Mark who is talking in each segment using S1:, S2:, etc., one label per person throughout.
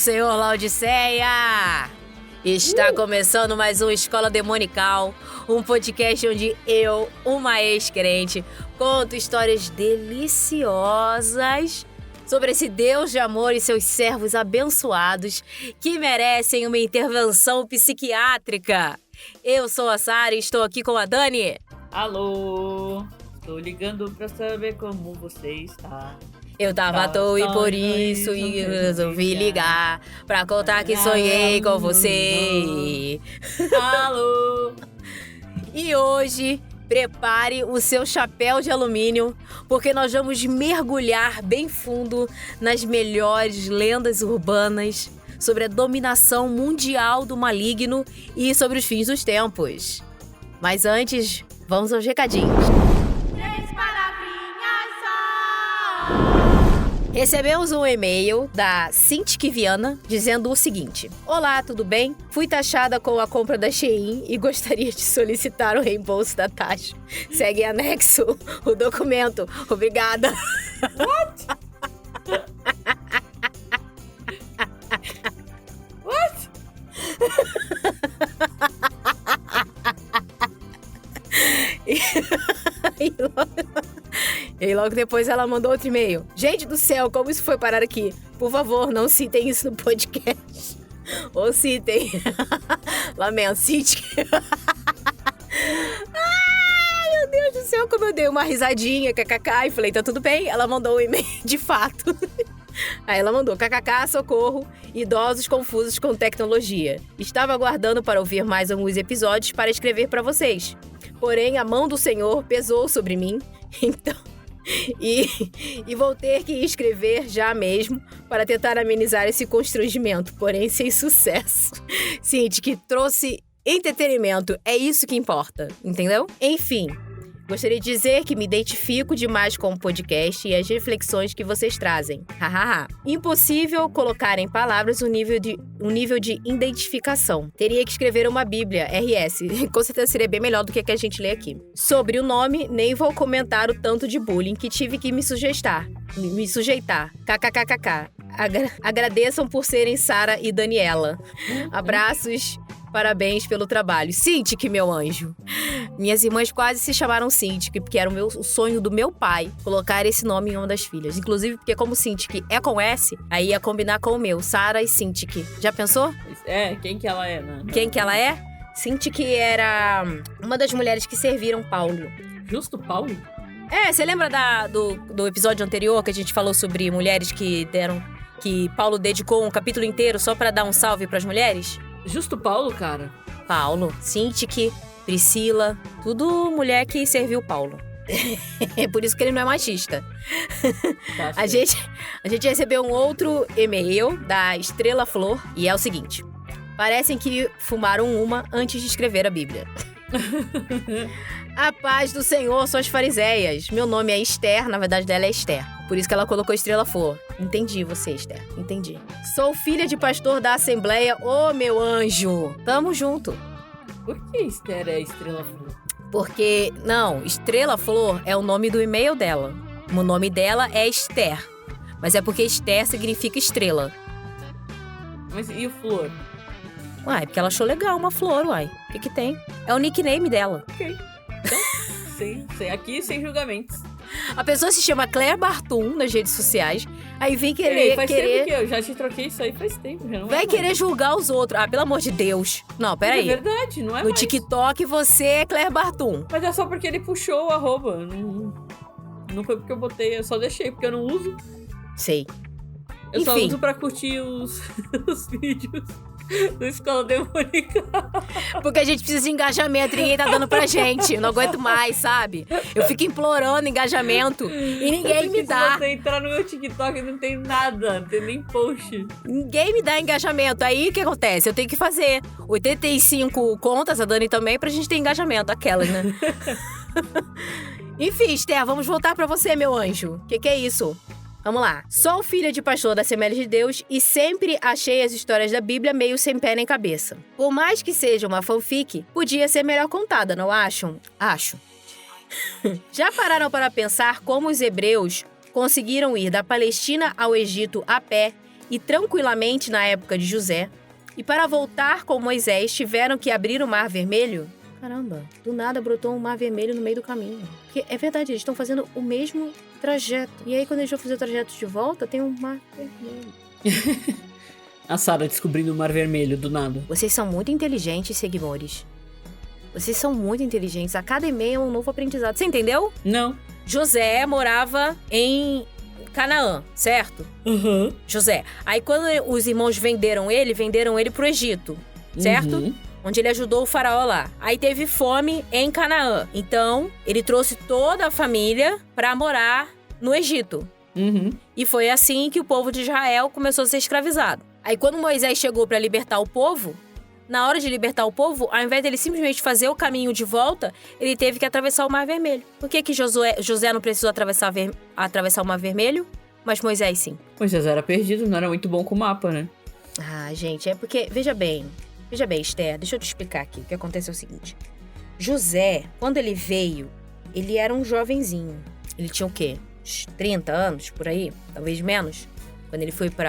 S1: Senhor Laodiceia! Está começando mais um Escola Demonical, um podcast onde eu, uma ex-crente, conto histórias deliciosas sobre esse Deus de amor e seus servos abençoados que merecem uma intervenção psiquiátrica. Eu sou a Sara e estou aqui com a Dani.
S2: Alô, estou ligando pra saber como você está.
S1: Eu tava à toa e por isso resolvi ligar pra contar que sonhei com você.
S2: Alô!
S1: E hoje, prepare o seu chapéu de alumínio, porque nós vamos mergulhar bem fundo nas melhores lendas urbanas sobre a dominação mundial do maligno e sobre os fins dos tempos. Mas antes, vamos aos recadinhos. Recebemos um e-mail da Cintiq Viana dizendo o seguinte: Olá, tudo bem? Fui taxada com a compra da Shein e gostaria de solicitar o reembolso da taxa. Segue em anexo o documento. Obrigada.
S2: What? What?
S1: E logo depois ela mandou outro e-mail. Gente do céu, como isso foi parar aqui? Por favor, não citem isso no podcast. Ou citem. Lamento, citem. Ai, meu Deus do céu, como eu dei uma risadinha, kkk, e falei, tá tudo bem? Ela mandou um e-mail de fato. Aí ela mandou, kkk, socorro, idosos confusos com tecnologia. Estava aguardando para ouvir mais alguns episódios para escrever para vocês. Porém, a mão do Senhor pesou sobre mim, então... E vou ter que escrever já mesmo para tentar amenizar esse constrangimento, porém sem sucesso. Cinti, trouxe entretenimento, é isso que importa, entendeu? Enfim, gostaria de dizer que me identifico demais com o podcast e as reflexões que vocês trazem. Hahaha. Impossível colocar em palavras um nível de identificação. Teria que escrever uma Bíblia, RS. Com certeza seria bem melhor do que a gente lê aqui. Sobre o nome, nem vou comentar o tanto de bullying que tive que me sujeitar. KKKKK. Agradeçam por serem Sara e Daniela. Abraços. Parabéns pelo trabalho. Cintiq, meu anjo. Minhas irmãs quase se chamaram Cintiq, porque era o sonho do meu pai colocar esse nome em uma das filhas. Inclusive, porque como Cintiq é com S, aí ia combinar com o meu, Sara e Cintiq. Já pensou?
S2: É, quem que ela é, né?
S1: Quem que ela é? Cintiq era uma das mulheres que serviram Paulo.
S2: Justo Paulo?
S1: É, você lembra do episódio anterior que a gente falou sobre mulheres que Paulo dedicou um capítulo inteiro só pra dar um salve pras mulheres?
S2: Justo Paulo, cara?
S1: Paulo, Cintiq, Priscila, tudo mulher que serviu Paulo. É por isso que ele não é machista.
S2: Tá,
S1: A gente recebeu um outro e-mail da Estrela Flor e é o seguinte: parecem que fumaram uma antes de escrever a Bíblia. A paz do Senhor são as fariseias. Meu nome é Esther, na verdade dela é Esther. Por isso que ela colocou Estrela Flor. Entendi você, Esther. Entendi. Sou filha de pastor da Assembleia. Ô, meu anjo! Tamo junto.
S2: Por que Esther é Estrela Flor?
S1: Porque, não, Estrela Flor é o nome do e-mail dela. O nome dela é Esther. Mas é porque Esther significa estrela.
S2: Mas e o Flor?
S1: Uai, porque ela achou legal uma flor, uai. O que tem? É o nickname dela.
S2: Ok. Então, aqui sem julgamentos.
S1: A pessoa se chama Claire Bartum nas redes sociais, aí vem
S2: Ei, faz tempo que eu já te troquei isso aí faz tempo. Já não
S1: vai querer julgar os outros. Ah, pelo amor de Deus. Não, peraí.
S2: É verdade, não é
S1: No
S2: mais.
S1: TikTok você é Claire Bartum.
S2: Mas é só porque ele puxou o arroba. Não foi porque eu botei, eu só deixei, porque eu não uso.
S1: Sei.
S2: Eu só
S1: Enfim.
S2: uso pra curtir os vídeos do Escola Demônica.
S1: Porque a gente precisa de engajamento, ninguém tá dando pra gente. Eu não aguento mais, sabe? Eu fico implorando engajamento e ninguém me dá.
S2: Se você entrar no meu TikTok, não tem nada, não tem nem post.
S1: Ninguém me dá engajamento. Aí o que acontece? Eu tenho que fazer 85 contas, a Dani também, pra gente ter engajamento. Aquelas, né? Enfim, Esther, vamos voltar pra você, meu anjo. O que é isso? Vamos lá. Sou filha de pastor da Assembleia de Deus e sempre achei as histórias da Bíblia meio sem pé nem cabeça. Por mais que seja uma fanfic, podia ser melhor contada, não acham? Acho. Já pararam para pensar como os hebreus conseguiram ir da Palestina ao Egito a pé e tranquilamente na época de José. E para voltar com Moisés, tiveram que abrir o Mar Vermelho. Caramba, do nada brotou um Mar Vermelho no meio do caminho. Porque é verdade, eles estão fazendo o mesmo trajeto. E aí, quando eles vão fazer o trajeto de volta, tem um Mar Vermelho.
S2: A Sarah descobrindo o Mar Vermelho do nada.
S1: Vocês são muito inteligentes, seguidores. Vocês são muito inteligentes. A cada e-mail é um novo aprendizado. Você entendeu?
S2: Não.
S1: José morava em Canaã, certo?
S2: Uhum.
S1: José. Aí quando os irmãos venderam ele pro Egito, certo?
S2: Uhum.
S1: Onde ele ajudou o faraó lá. Aí teve fome em Canaã. Então, ele trouxe toda a família pra morar no Egito.
S2: Uhum.
S1: E foi assim que o povo de Israel começou a ser escravizado. Aí quando Moisés chegou pra libertar o povo, na hora de libertar o povo, ao invés dele simplesmente fazer o caminho de volta, ele teve que atravessar o Mar Vermelho. Por que José não precisou atravessar o Mar Vermelho, mas Moisés sim?
S2: Moisés era perdido, não era muito bom com o mapa, né?
S1: Ah, gente, é porque, veja bem, Esther, deixa eu te explicar aqui. O que aconteceu é o seguinte. José, quando ele veio, ele era um jovenzinho. Ele tinha o quê? Uns 30 anos, por aí? Talvez menos. Quando ele foi pro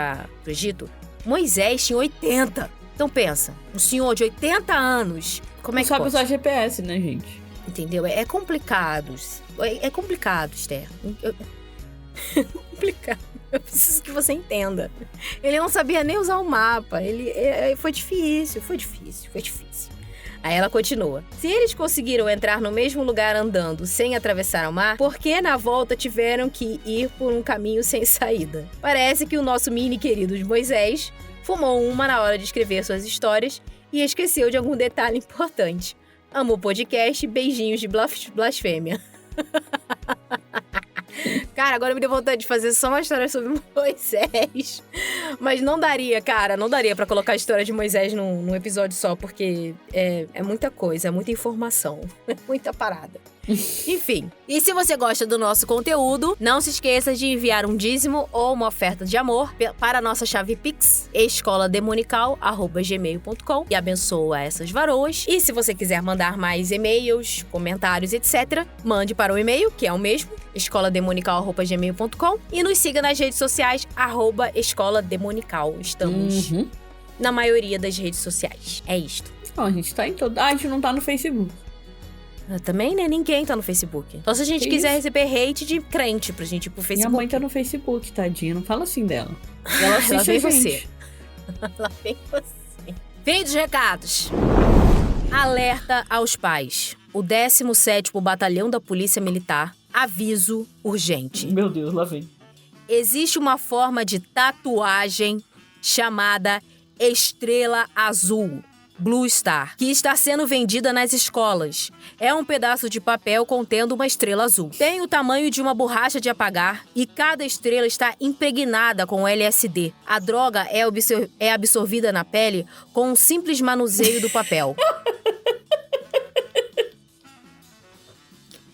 S1: Egito. Moisés tinha 80. Então pensa, um senhor de 80 anos, como é que
S2: sabe
S1: pode?
S2: usar GPS, né, gente?
S1: Entendeu? É complicado. É complicado, Esther. É complicado. Eu preciso que você entenda. Ele não sabia nem usar o mapa. Foi difícil. Aí ela continua. Se eles conseguiram entrar no mesmo lugar andando sem atravessar o mar, por que na volta tiveram que ir por um caminho sem saída? Parece que o nosso mini querido de Moisés fumou uma na hora de escrever suas histórias e esqueceu de algum detalhe importante. Amo o podcast, beijinhos de blasfêmia. Cara, agora me deu vontade de fazer só uma história sobre Moisés. Mas não daria pra colocar a história de Moisés num episódio só, porque é muita coisa, é muita informação, é muita parada. Enfim, e se você gosta do nosso conteúdo, não se esqueça de enviar um dízimo ou uma oferta de amor para a nossa chave Pix, escolademonical@gmail.com, e abençoa essas varoas. E se você quiser mandar mais e-mails, comentários, etc., mande para o e-mail, que é o mesmo, escolademonical@gmail.com, e nos siga nas redes sociais, @escolademonical. Estamos na maioria das redes sociais. É isto.
S2: Não, a gente tá em todo. A gente não tá no Facebook.
S1: Também, né? Ninguém tá no Facebook. Só se a gente quiser receber hate de crente pra gente ir pro Facebook.
S2: Minha mãe tá no Facebook, tadinha. Não fala assim dela. Ela assiste a gente.
S1: Você. Lá vem você. Fim dos recados. Alerta aos pais. O 17º Batalhão da Polícia Militar. Aviso urgente.
S2: Meu Deus, lá vem.
S1: Existe uma forma de tatuagem chamada Estrela Azul. Blue Star, que está sendo vendida nas escolas. É um pedaço de papel contendo uma estrela azul. Tem o tamanho de uma borracha de apagar e cada estrela está impregnada com LSD. A droga é absorvida na pele com um simples manuseio do papel.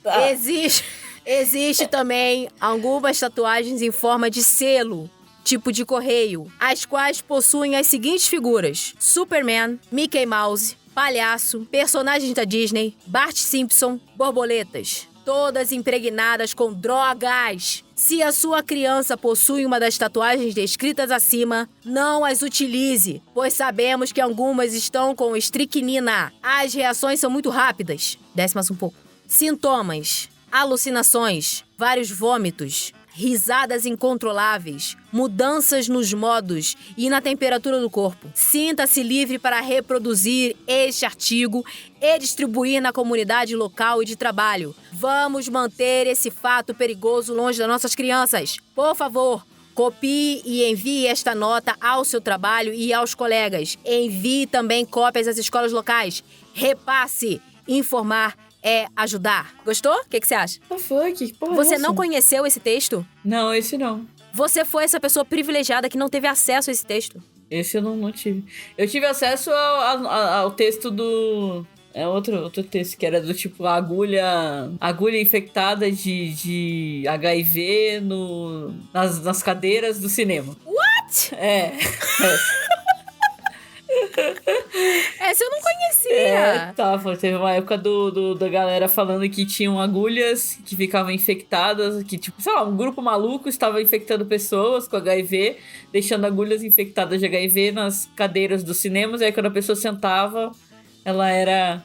S1: Tá. Existe também algumas tatuagens em forma de selo, tipo de correio, as quais possuem as seguintes figuras: Superman, Mickey Mouse, palhaço, personagens da Disney, Bart Simpson, borboletas, todas impregnadas com drogas. Se a sua criança possui uma das tatuagens descritas acima, não as utilize, pois sabemos que algumas estão com estricnina. As reações são muito rápidas. Desce mais um pouco. Sintomas: alucinações, vários vômitos, risadas incontroláveis, mudanças nos modos e na temperatura do corpo. Sinta-se livre para reproduzir este artigo e distribuir na comunidade local e de trabalho. Vamos manter esse fato perigoso longe das nossas crianças. Por favor, copie e envie esta nota ao seu trabalho e aos colegas. Envie também cópias às escolas locais. Repasse. Informar é ajudar. Gostou? O que você acha?
S2: Que porra
S1: Você
S2: é essa?
S1: não conheceu esse texto?
S2: Não, esse não.
S1: Você foi essa pessoa privilegiada que não teve acesso a esse texto.
S2: Esse eu não tive. Eu tive acesso ao texto do... outro texto que era do tipo agulha infectada de HIV nas cadeiras do cinema.
S1: What?
S2: É.
S1: Essa eu não conhecia.
S2: Teve uma época da galera falando que tinham agulhas que ficavam infectadas, que tipo, sei lá, um grupo maluco estava infectando pessoas com HIV, deixando agulhas infectadas de HIV nas cadeiras dos cinemas, e aí quando a pessoa sentava, ela era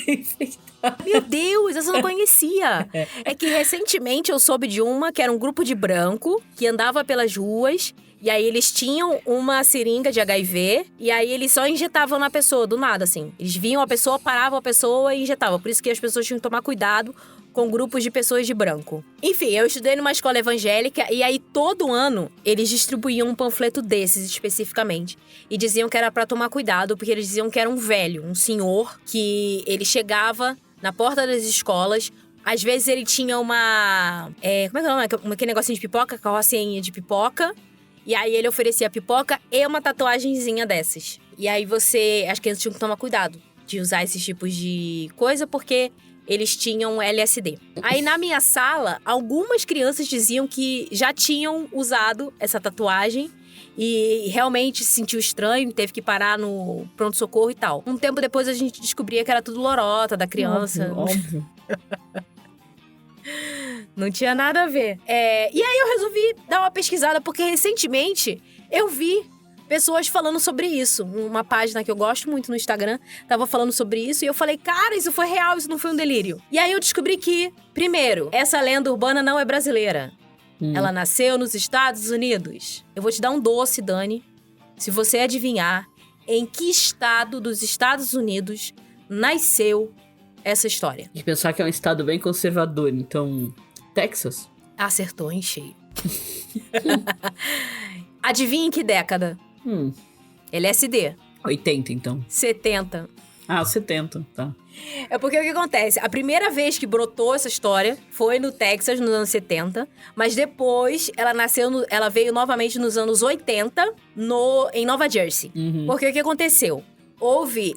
S2: infectada.
S1: Meu Deus, essa eu não conhecia. É que recentemente eu soube de uma que era um grupo de branco que andava pelas ruas. E aí eles tinham uma seringa de HIV. E aí eles só injetavam na pessoa, do nada, assim. Eles viam a pessoa, paravam a pessoa e injetavam. Por isso que as pessoas tinham que tomar cuidado com grupos de pessoas de branco. Enfim, eu estudei numa escola evangélica. E aí todo ano eles distribuíam um panfleto desses especificamente. E diziam que era pra tomar cuidado, porque eles diziam que era um velho, um senhor, que ele chegava na porta das escolas. Às vezes ele tinha uma... como é que é o nome? Aquele negocinho de pipoca, carrocinha de pipoca. E aí ele oferecia pipoca e uma tatuagenzinha dessas. E aí as crianças tinham que tomar cuidado de usar esses tipos de coisa, porque eles tinham LSD. Aí na minha sala, algumas crianças diziam que já tinham usado essa tatuagem e realmente se sentiu estranho, teve que parar no pronto-socorro e tal. Um tempo depois a gente descobria que era tudo lorota da criança.
S2: Óbvio.
S1: Não tinha nada a ver. E aí eu resolvi dar uma pesquisada, porque recentemente eu vi pessoas falando sobre isso. Uma página que eu gosto muito no Instagram tava falando sobre isso. E eu falei, cara, isso foi real, isso não foi um delírio. E aí eu descobri que, primeiro, essa lenda urbana não é brasileira. Ela nasceu nos Estados Unidos. Eu vou te dar um doce, Dani, se você adivinhar em que estado dos Estados Unidos nasceu essa história.
S2: De pensar que é um estado bem conservador, então... Texas?
S1: Acertou em cheio. Adivinha em que década? LSD.
S2: 80, então.
S1: 70.
S2: Ah, 70, tá.
S1: É porque o que acontece? A primeira vez que brotou essa história foi no Texas, nos anos 70. Mas depois, ela veio novamente nos anos 80, em Nova Jersey. Porque o que aconteceu?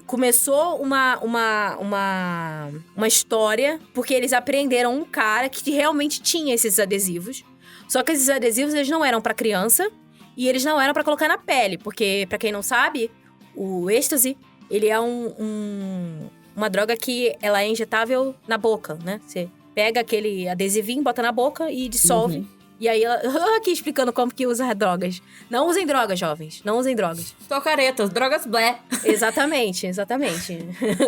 S1: Começou uma história, porque eles apreenderam um cara que realmente tinha esses adesivos. Só que esses adesivos, eles não eram pra criança e eles não eram pra colocar na pele. Porque, pra quem não sabe, o êxtase, ele é uma droga que ela é injetável na boca, né? Você pega aquele adesivinho, bota na boca e dissolve. E aí, ela aqui explicando como que usa drogas. Não usem drogas, jovens. Não usem drogas.
S2: Tocaretas, drogas blé.
S1: Exatamente.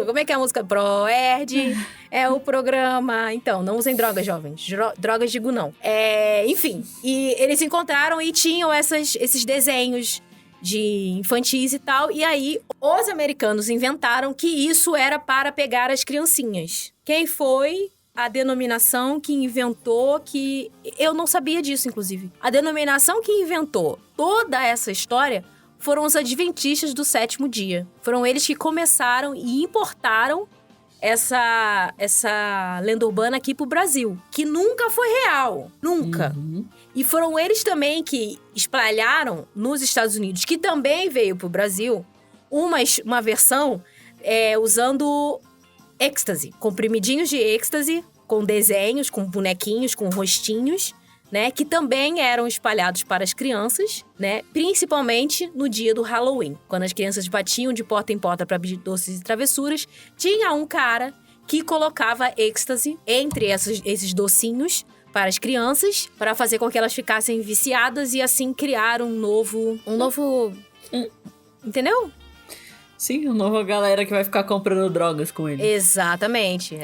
S1: Como é que é a música? Proerd é o programa. Então, não usem drogas, jovens. Drogas, digo não. Enfim, e eles encontraram e tinham esses desenhos de infantis e tal. E aí, os americanos inventaram que isso era para pegar as criancinhas. Quem foi... a denominação que inventou que... Eu não sabia disso, inclusive. A denominação que inventou toda essa história foram os adventistas do sétimo dia. Foram eles que começaram e importaram essa lenda urbana aqui pro Brasil. Que nunca foi real. Nunca. E foram eles também que espalharam nos Estados Unidos, que também veio pro Brasil, uma versão usando... êxtase, comprimidinhos de êxtase, com desenhos, com bonequinhos, com rostinhos, né? Que também eram espalhados para as crianças, né? Principalmente no dia do Halloween. Quando as crianças batiam de porta em porta para pedir doces e travessuras, tinha um cara que colocava êxtase entre esses docinhos para as crianças, para fazer com que elas ficassem viciadas e assim criar um novo... Entendeu?
S2: Sim, uma nova galera que vai ficar comprando drogas com ele.
S1: Exatamente.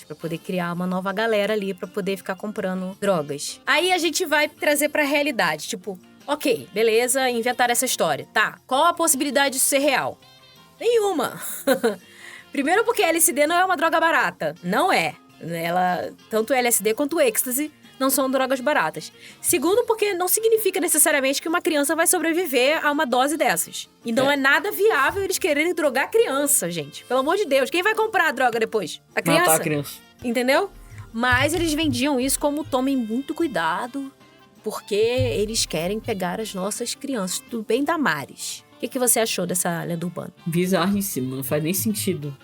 S1: Pra poder criar uma nova galera ali, pra poder ficar comprando drogas. Aí a gente vai trazer pra realidade. Tipo, ok, beleza, inventaram essa história. Tá, qual a possibilidade disso ser real? Nenhuma. Primeiro porque LSD não é uma droga barata. Não é. Tanto LSD quanto êxtase não são drogas baratas. Segundo, porque não significa necessariamente que uma criança vai sobreviver a uma dose dessas. E não é nada viável eles quererem drogar a criança, gente. Pelo amor de Deus, quem vai comprar a droga depois? A criança?
S2: Matar a criança.
S1: Entendeu? Mas eles vendiam isso como tomem muito cuidado, porque eles querem pegar as nossas crianças. Tudo bem, Damares? O que você achou dessa lenda urbana?
S2: Bizarríssimo, não faz nem sentido.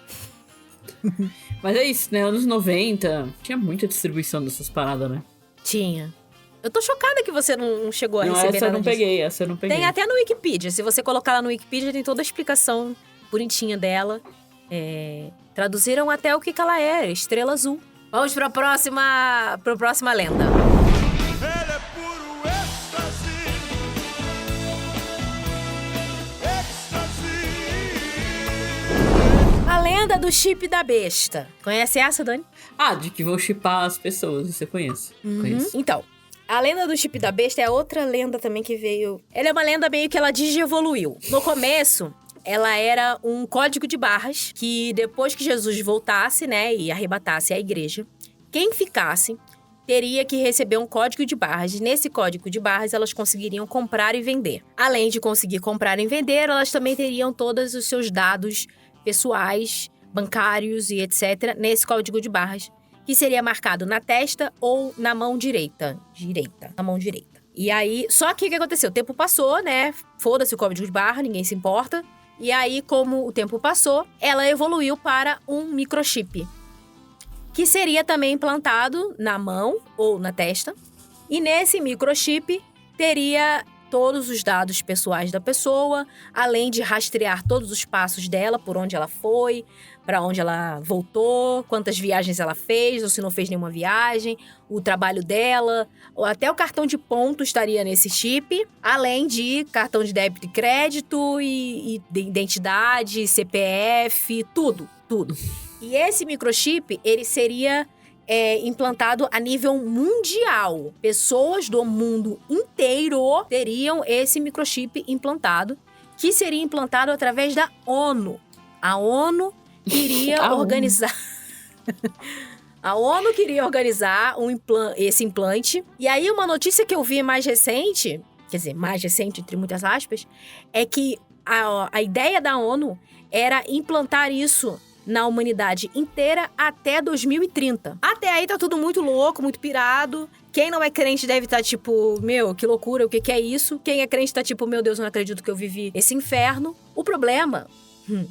S2: Mas é isso, né? Anos 90, tinha muita distribuição dessas paradas, né?
S1: Tinha. Eu tô chocada que você não chegou a
S2: Não,
S1: receber
S2: essa eu
S1: nada
S2: não
S1: disso.
S2: peguei, essa eu não peguei.
S1: Tem até no Wikipedia. Se você colocar lá no Wikipedia, tem toda a explicação bonitinha dela. Traduziram até o que ela é, Estrela Azul. Vamos pra próxima lenda.
S3: Ele é puro êxtase.
S1: A lenda do chip da besta. Conhece essa, Dani?
S2: Ah, de que vão chipar as pessoas, você conhece. Conheço.
S1: Então, a lenda do chip da besta é outra lenda também que veio... Ela é uma lenda meio que ela digievoluiu. No começo, ela era um código de barras que depois que Jesus voltasse, né, e arrebatasse a igreja, quem ficasse teria que receber um código de barras. Nesse código de barras, elas conseguiriam comprar e vender. Além de conseguir comprar e vender, elas também teriam todos os seus dados pessoais, bancários e etc. nesse código de barras, que seria marcado na testa ou na mão direita. Na mão direita. E aí, só que o que aconteceu? O tempo passou, né? Foda-se o código de barra, ninguém se importa. E aí, como o tempo passou, ela evoluiu para um microchip, que seria também implantado na mão ou na testa. E nesse microchip teria todos os dados pessoais da pessoa, além de rastrear todos os passos dela, por onde ela foi, para onde ela voltou, quantas viagens ela fez, ou se não fez nenhuma viagem, o trabalho dela, ou até o cartão de ponto estaria nesse chip, além de cartão de débito e crédito, e de identidade, CPF, tudo. E esse microchip, ele seria implantado a nível mundial. Pessoas do mundo inteiro teriam esse microchip implantado, que seria implantado através da ONU. A ONU queria organizar... A ONU queria organizar esse implante. E aí, uma notícia que eu vi mais recente, quer dizer, mais recente entre muitas aspas, é que a ideia da ONU era implantar isso na humanidade inteira até 2030. Até aí tá tudo muito louco, muito pirado. Quem não é crente deve estar tipo, meu, que loucura, o que é isso? Quem é crente tá tipo, meu Deus, eu não acredito que eu vivi esse inferno. O problema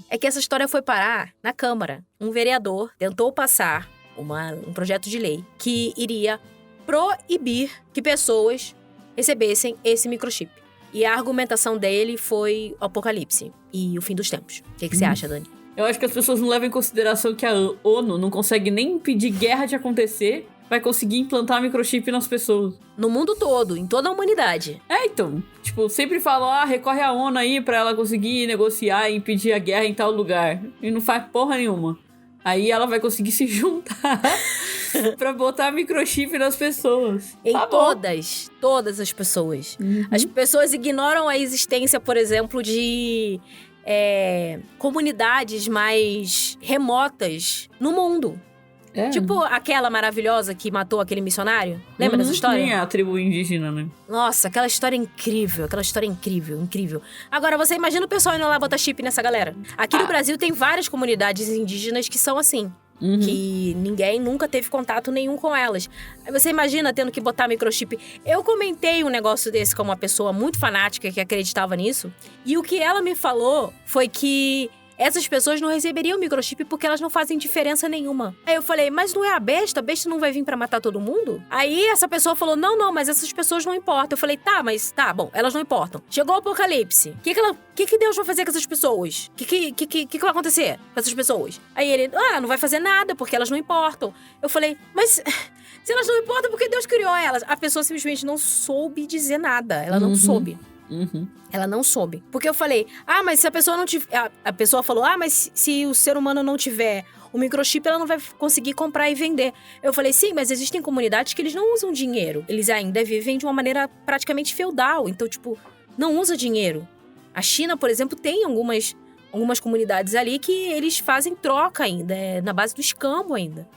S1: é que essa história foi parar na Câmara. Um vereador tentou passar um projeto de lei que iria proibir que pessoas recebessem esse microchip. E a argumentação dele foi o apocalipse e o fim dos tempos. O que você acha, Dani?
S2: Eu acho que as pessoas não levam em consideração que a ONU não consegue nem impedir guerra de acontecer, vai conseguir implantar microchip nas pessoas.
S1: No mundo todo, em toda a humanidade.
S2: Então, tipo, sempre falam, recorre à ONU aí pra ela conseguir negociar e impedir a guerra em tal lugar. E não faz porra nenhuma. Aí ela vai conseguir se juntar pra botar microchip nas pessoas.
S1: Em todas as pessoas.
S2: Uhum.
S1: As pessoas ignoram a existência, por exemplo, de comunidades mais remotas no mundo. Tipo aquela maravilhosa que matou aquele missionário. Lembra dessa história?
S2: Sim, a tribo indígena, né?
S1: Nossa, aquela história é incrível. Incrível. Agora, você imagina o pessoal indo lá botar chip nessa galera. Aqui no Brasil tem várias comunidades indígenas que são assim. Que ninguém nunca teve contato nenhum com elas. Aí você imagina tendo que botar microchip. Eu comentei um negócio desse com uma pessoa muito fanática que acreditava nisso. E o que ela me falou foi que essas pessoas não receberiam microchip porque elas não fazem diferença nenhuma. Aí eu falei, mas não é a besta? A besta não vai vir pra matar todo mundo? Aí essa pessoa falou, não, mas essas pessoas não importam. Eu falei, tá bom, elas não importam. Chegou o apocalipse. O que Deus vai fazer com essas pessoas? O que vai acontecer com essas pessoas? Aí ele, não vai fazer nada porque elas não importam. Eu falei, mas se elas não importam, por que Deus criou elas? A pessoa simplesmente não soube dizer nada. Ela não soube. Ela não soube. Porque eu falei, mas se a pessoa não tiver... A pessoa falou, mas se o ser humano não tiver o microchip, ela não vai conseguir comprar e vender. Eu falei, sim, mas existem comunidades que eles não usam dinheiro. Eles ainda vivem de uma maneira praticamente feudal. Então, tipo, não usa dinheiro. A China, por exemplo, tem algumas comunidades ali que eles fazem troca ainda. Na base do escambo ainda.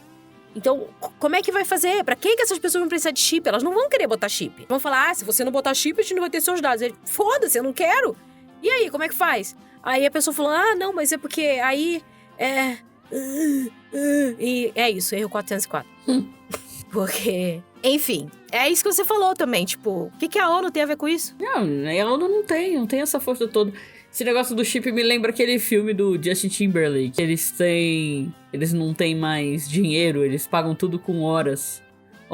S1: Então, como é que vai fazer? Pra que essas pessoas vão precisar de chip? Elas não vão querer botar chip. Vão falar, se você não botar chip, a gente não vai ter seus dados. Foda-se, eu não quero. E aí, como é que faz? Aí a pessoa falou, não, mas é porque aí e é isso, erro 404. Porque, enfim, é isso que você falou também, tipo, o que a ONU tem a ver com isso?
S2: Não, a ONU não tem essa força toda. Esse negócio do chip me lembra aquele filme do Justin Timberlake. Eles não têm mais dinheiro, eles pagam tudo com horas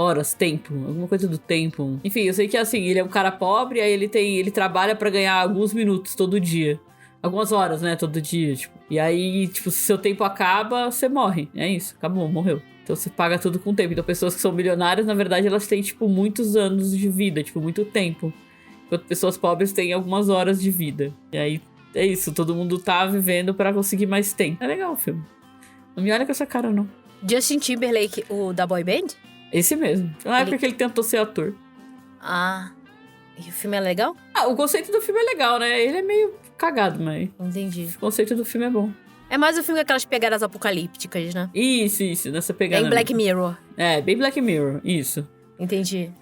S2: Horas, tempo, alguma coisa do tempo. Enfim, eu sei que assim, ele é um cara pobre, aí ele trabalha pra ganhar alguns minutos todo dia. Algumas horas, né, todo dia, tipo. E aí, tipo, se seu tempo acaba, você morre. É isso, acabou, morreu. Então você paga tudo com tempo. Então pessoas que são milionárias, na verdade, elas têm, tipo, muitos anos de vida, tipo, muito tempo. Enquanto pessoas pobres têm algumas horas de vida. E aí, é isso, todo mundo tá vivendo pra conseguir mais tempo. É legal o filme. Não me olha com essa cara, não.
S1: Justin Timberlake, o da boy band?
S2: Esse mesmo. Na época que ele tentou ser ator.
S1: Ah, e o filme é legal?
S2: O conceito do filme é legal, né? Ele é meio cagado, mas
S1: Entendi.
S2: o conceito do filme é bom.
S1: É mais um filme com aquelas pegadas apocalípticas, né?
S2: Isso, nessa pegada.
S1: Bem Black Mirror.
S2: É, bem Black Mirror, isso.
S1: Entendi.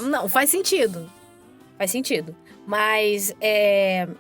S1: Não, faz sentido. Faz sentido. Mas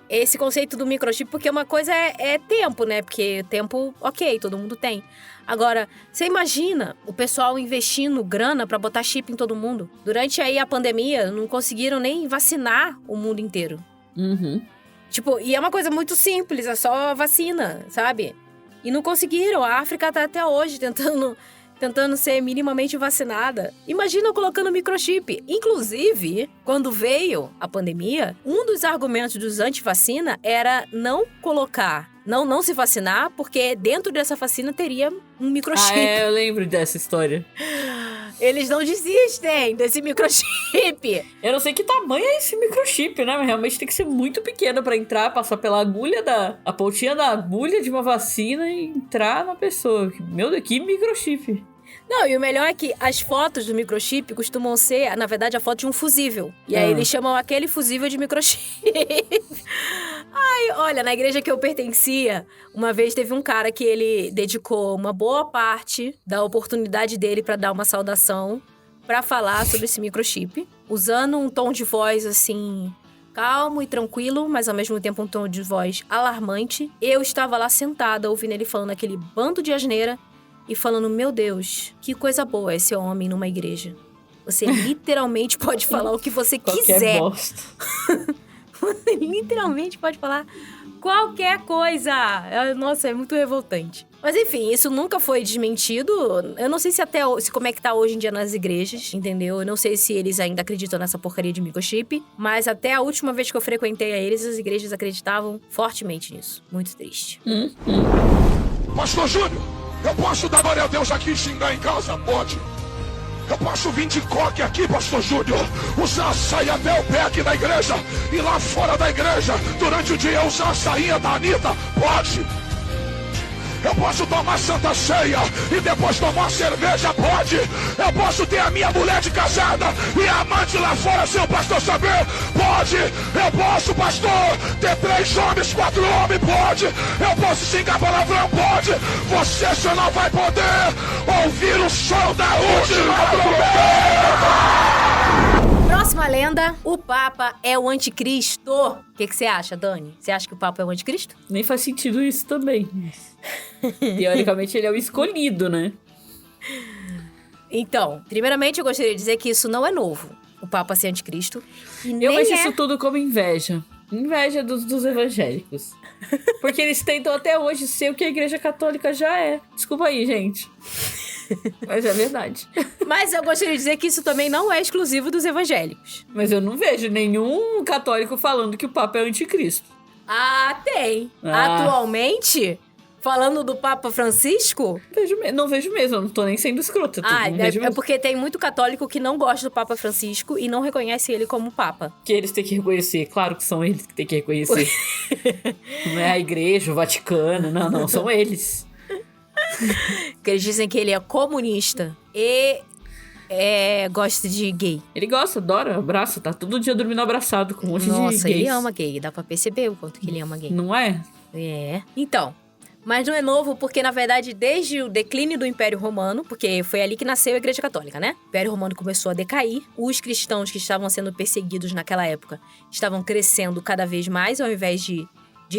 S1: esse conceito do microchip, porque uma coisa é tempo, né? Porque tempo, ok, todo mundo tem. Agora, você imagina o pessoal investindo grana pra botar chip em todo mundo? Durante aí a pandemia, não conseguiram nem vacinar o mundo inteiro.
S2: Uhum.
S1: Tipo, e é uma coisa muito simples, é só vacina, sabe? E não conseguiram. A África tá até hoje tentando ser minimamente vacinada. Imagina eu colocando microchip. Inclusive, quando veio a pandemia, um dos argumentos dos anti-vacina era não colocar, não se vacinar, porque dentro dessa vacina teria um microchip.
S2: Eu lembro dessa história.
S1: Eles não desistem desse microchip.
S2: Eu não sei que tamanho é esse microchip, né? Mas realmente tem que ser muito pequeno pra entrar, passar pela agulha a pontinha da agulha de uma vacina e entrar na pessoa. Meu Deus, que microchip.
S1: Não, e o melhor é que as fotos do microchip costumam ser, na verdade, a foto de um fusível. E aí eles chamam aquele fusível de microchip. Ai, olha, na igreja que eu pertencia, uma vez teve um cara que ele dedicou uma boa parte da oportunidade dele pra dar uma saudação, pra falar sobre esse microchip, usando um tom de voz, assim, calmo e tranquilo, mas ao mesmo tempo um tom de voz alarmante. Eu estava lá sentada, ouvindo ele falando aquele bando de asneira, e falando, meu Deus, que coisa boa esse homem numa igreja. Você literalmente pode falar o que você quiser.
S2: Qualquer bosta.
S1: Você literalmente pode falar qualquer coisa. Nossa, é muito revoltante. Mas enfim, isso nunca foi desmentido. Eu não sei se como é que tá hoje em dia nas igrejas, entendeu? Eu não sei se eles ainda acreditam nessa porcaria de microchip. Mas até a última vez que eu frequentei a eles, as igrejas acreditavam fortemente nisso. Muito triste.
S3: Pastor Júnior, eu posso dar glória a Deus aqui e xingar em casa? Pode. Eu posso vir de coque aqui, Pastor Júnior, usar a saia até o pé aqui na igreja e lá fora da igreja, durante o dia, usar a sainha da Anitta? Pode. Eu posso tomar Santa Ceia e depois tomar cerveja? Pode. Eu posso ter a minha mulher de casada e a amante lá fora sem o pastor saber? Pode. Eu posso, pastor, ter 3 homens, 4 homens? Pode. Eu posso xingar palavrão? Pode. Você só não vai poder ouvir o som da última trombeta.
S1: Próxima lenda, o Papa é o anticristo. O que você acha, Dani? Você acha que o Papa é o anticristo?
S2: Nem faz sentido isso também. Teoricamente, ele é o escolhido, né?
S1: Então, primeiramente, eu gostaria de dizer que isso não é novo. O Papa ser anticristo. E
S2: Eu
S1: nem
S2: vejo
S1: é...
S2: isso tudo como inveja. Inveja dos evangélicos. Porque eles tentam até hoje ser o que a Igreja Católica já é. Desculpa aí, gente. Mas é verdade.
S1: Mas eu gostaria de dizer que isso também não é exclusivo dos evangélicos.
S2: Mas eu não vejo nenhum católico falando que o Papa é o anticristo.
S1: Ah, tem. Atualmente, falando do Papa Francisco...
S2: Não vejo mesmo, eu não tô nem sendo escrota. Não vejo
S1: É
S2: mesmo.
S1: porque tem muito católico que não gosta do Papa Francisco e não reconhece ele como Papa.
S2: Que eles têm que reconhecer. Claro que são eles que têm que reconhecer. Não é a igreja, o Vaticano. Não, são eles.
S1: Porque eles dizem que ele é comunista e gosta de gay.
S2: Ele gosta, adora, abraça, tá todo dia dormindo abraçado com um monte de gays.
S1: Nossa, ele ama gay, dá pra perceber o quanto que ele ama gay.
S2: Não é?
S1: É. Então, mas não é novo porque, na verdade, desde o declínio do Império Romano, porque foi ali que nasceu a Igreja Católica, né? O Império Romano começou a decair, os cristãos que estavam sendo perseguidos naquela época estavam crescendo cada vez mais, ao invés de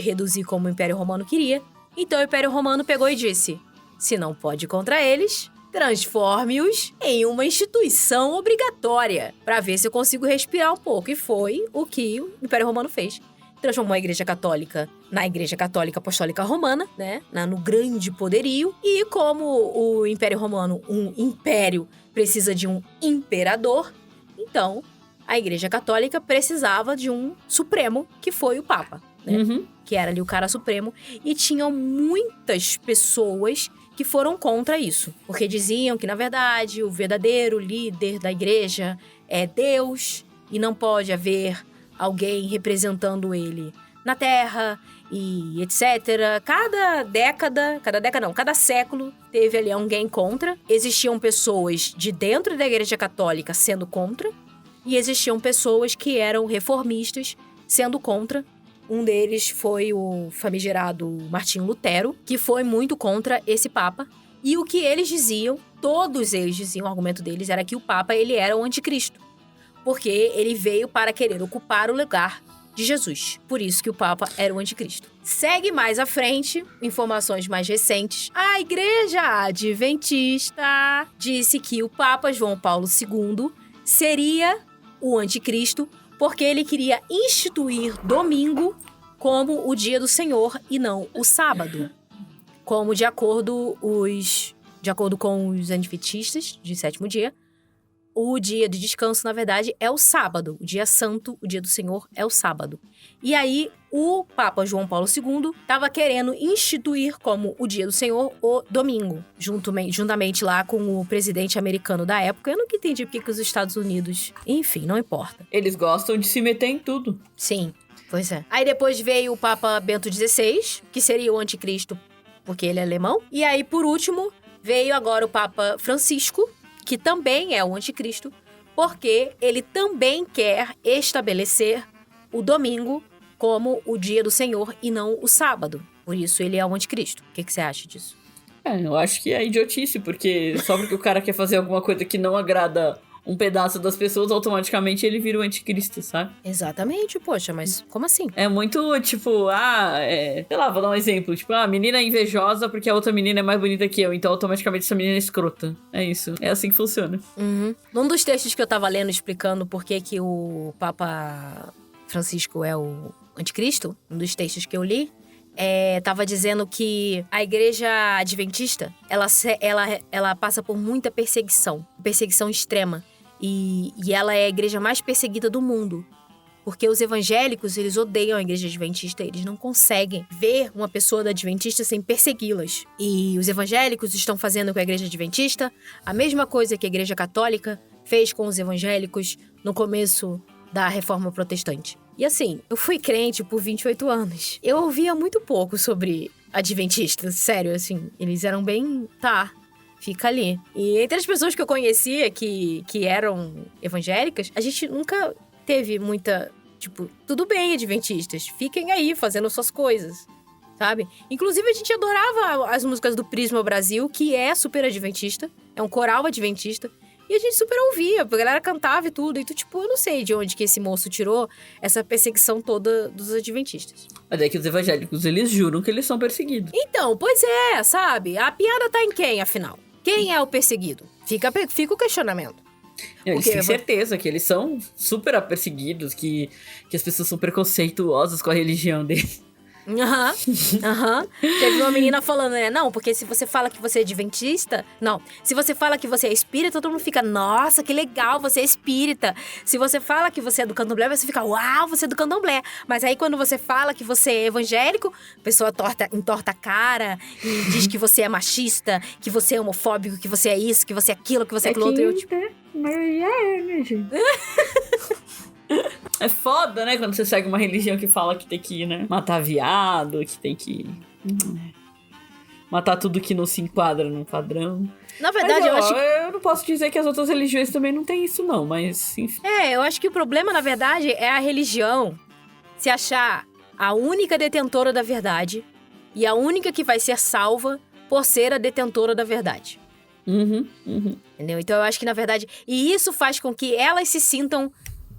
S1: reduzir como o Império Romano queria. Então o Império Romano pegou e disse: se não pode contra eles, transforme-os em uma instituição obrigatória, para ver se eu consigo respirar um pouco. E foi o que o Império Romano fez. transformou a Igreja Católica na Igreja Católica Apostólica Romana, né? No grande poderio. E como o Império Romano, um império, precisa de um imperador, então a Igreja Católica precisava de um supremo, que foi o Papa, né? Que era ali o cara supremo. E tinham muitas pessoas que foram contra isso. Porque diziam que, na verdade, o verdadeiro líder da igreja é Deus e não pode haver alguém representando ele na Terra e etc. Cada século teve ali alguém contra. Existiam pessoas de dentro da Igreja Católica sendo contra e existiam pessoas que eram reformistas sendo contra. Um deles foi o famigerado Martinho Lutero, que foi muito contra esse Papa. E o que eles diziam, todos eles diziam, o argumento deles era que o Papa ele era o anticristo. Porque ele veio para querer ocupar o lugar de Jesus. Por isso que o Papa era o anticristo. Segue mais à frente, informações mais recentes. A Igreja Adventista disse que o Papa João Paulo II seria o anticristo porque ele queria instituir domingo como o dia do Senhor e não o sábado. Como de acordo com os adventistas de sétimo dia, o dia de descanso, na verdade, é o sábado. O dia santo, o dia do Senhor, é o sábado. E aí, o Papa João Paulo II estava querendo instituir como o dia do Senhor o domingo. Juntamente lá com o presidente americano da época. Eu nunca entendi porque que os Estados Unidos... Enfim, não importa.
S2: Eles gostam de se meter em tudo.
S1: Sim, pois é. Aí depois veio o Papa Bento XVI, que seria o anticristo porque ele é alemão. E aí, por último, veio agora o Papa Francisco, que também é o anticristo, porque ele também quer estabelecer o domingo como o dia do Senhor e não o sábado. Por isso ele é o anticristo. O que você acha disso?
S2: Eu acho que é idiotice, porque só porque o cara quer fazer alguma coisa que não agrada um pedaço das pessoas, automaticamente ele vira o anticristo, sabe?
S1: Exatamente, poxa, mas como assim?
S2: É muito, tipo, sei lá, vou dar um exemplo. Tipo, a menina é invejosa porque a outra menina é mais bonita que eu, então automaticamente essa menina é escrota. É isso. É assim que funciona.
S1: Num dos textos que eu tava lendo explicando por que o Papa Francisco é o anticristo, um dos textos que eu li, tava dizendo que a igreja adventista, ela passa por muita perseguição extrema. E ela é a igreja mais perseguida do mundo. Porque os evangélicos, eles odeiam a igreja adventista. Eles não conseguem ver uma pessoa da adventista sem persegui-las. E os evangélicos estão fazendo com a igreja adventista a mesma coisa que a igreja católica fez com os evangélicos no começo da Reforma Protestante. E assim, eu fui crente por 28 anos. Eu ouvia muito pouco sobre adventistas, sério, assim. Eles eram bem... fica ali. E entre as pessoas que eu conhecia que eram evangélicas, a gente nunca teve muita... Tipo, tudo bem, adventistas, fiquem aí fazendo suas coisas, sabe? Inclusive, a gente adorava as músicas do Prisma Brasil, que é super adventista, é um coral adventista, e a gente super ouvia, a galera cantava e tudo. Então, tipo, eu não sei de onde que esse moço tirou essa perseguição toda dos adventistas.
S2: Mas é que os evangélicos, eles juram que eles são perseguidos.
S1: Então, pois é, sabe? A piada tá em quem, afinal? Quem é o perseguido? Fica o questionamento.
S2: Eles têm certeza que eles são super perseguidos, que as pessoas são preconceituosas com a religião deles.
S1: Teve uma menina falando, né? Não, porque se você fala que você é adventista... Não, se você fala que você é espírita, todo mundo fica... Nossa, que legal, você é espírita. Se você fala que você é do candomblé, você fica... Uau, você é do candomblé. Mas aí, quando você fala que você é evangélico, a pessoa entorta a cara e diz que você é machista, que você é homofóbico, que você é isso, que você é aquilo, que você é aquilo outro. E eu, tipo...
S2: né, gente? É foda, né? Quando você segue uma religião que fala que tem que, né, matar viado, que tem que matar tudo que não se enquadra num padrão.
S1: Na verdade, eu acho que...
S2: Eu não posso dizer que as outras religiões também não têm isso, não, mas enfim.
S1: Eu acho que o problema, na verdade, é a religião se achar a única detentora da verdade e a única que vai ser salva por ser a detentora da verdade. Entendeu? Então, eu acho que, na verdade... E isso faz com que elas se sintam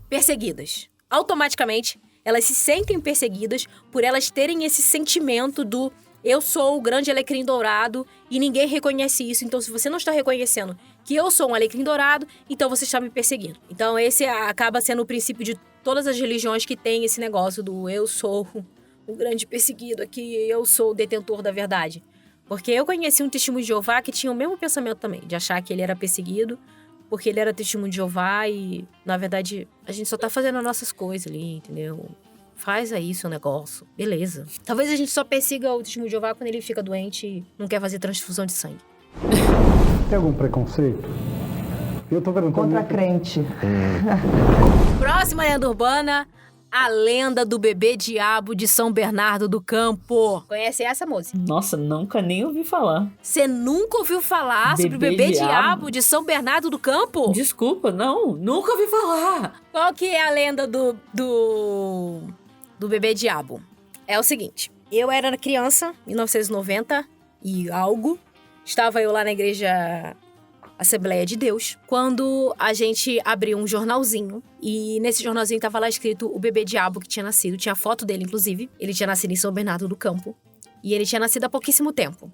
S1: perseguidas. Automaticamente, elas se sentem perseguidas por elas terem esse sentimento do eu sou o grande alecrim dourado e ninguém reconhece isso. Então, se você não está reconhecendo que eu sou um alecrim dourado, então você está me perseguindo. Então, esse acaba sendo o princípio de todas as religiões que têm esse negócio do eu sou o grande perseguido aqui, eu sou o detentor da verdade. Porque eu conheci um testemunho de Jeová que tinha o mesmo pensamento também, de achar que ele era perseguido porque ele era testemunho de Jeová e, na verdade, a gente só tá fazendo as nossas coisas ali, entendeu? Faz aí seu negócio, beleza. Talvez a gente só persiga o testemunho de Jeová quando ele fica doente e não quer fazer transfusão de sangue.
S4: Tem algum preconceito? Eu tô perguntando...
S5: Contra crente.
S1: Próxima lenda urbana, a lenda do bebê diabo de São Bernardo do Campo. Conhece essa, moça?
S2: Nossa, nunca nem ouvi falar.
S1: Você nunca ouviu falar sobre o bebê diabo de São Bernardo do Campo?
S2: Desculpa, não. Nunca ouvi falar.
S1: Qual que é a lenda do bebê diabo? É o seguinte, eu era criança, 1990 e algo. Estava eu lá na igreja Assembleia de Deus, quando a gente abriu um jornalzinho. E nesse jornalzinho tava lá escrito o bebê diabo que tinha nascido. Tinha foto dele, inclusive. Ele tinha nascido em São Bernardo do Campo. E ele tinha nascido há pouquíssimo tempo.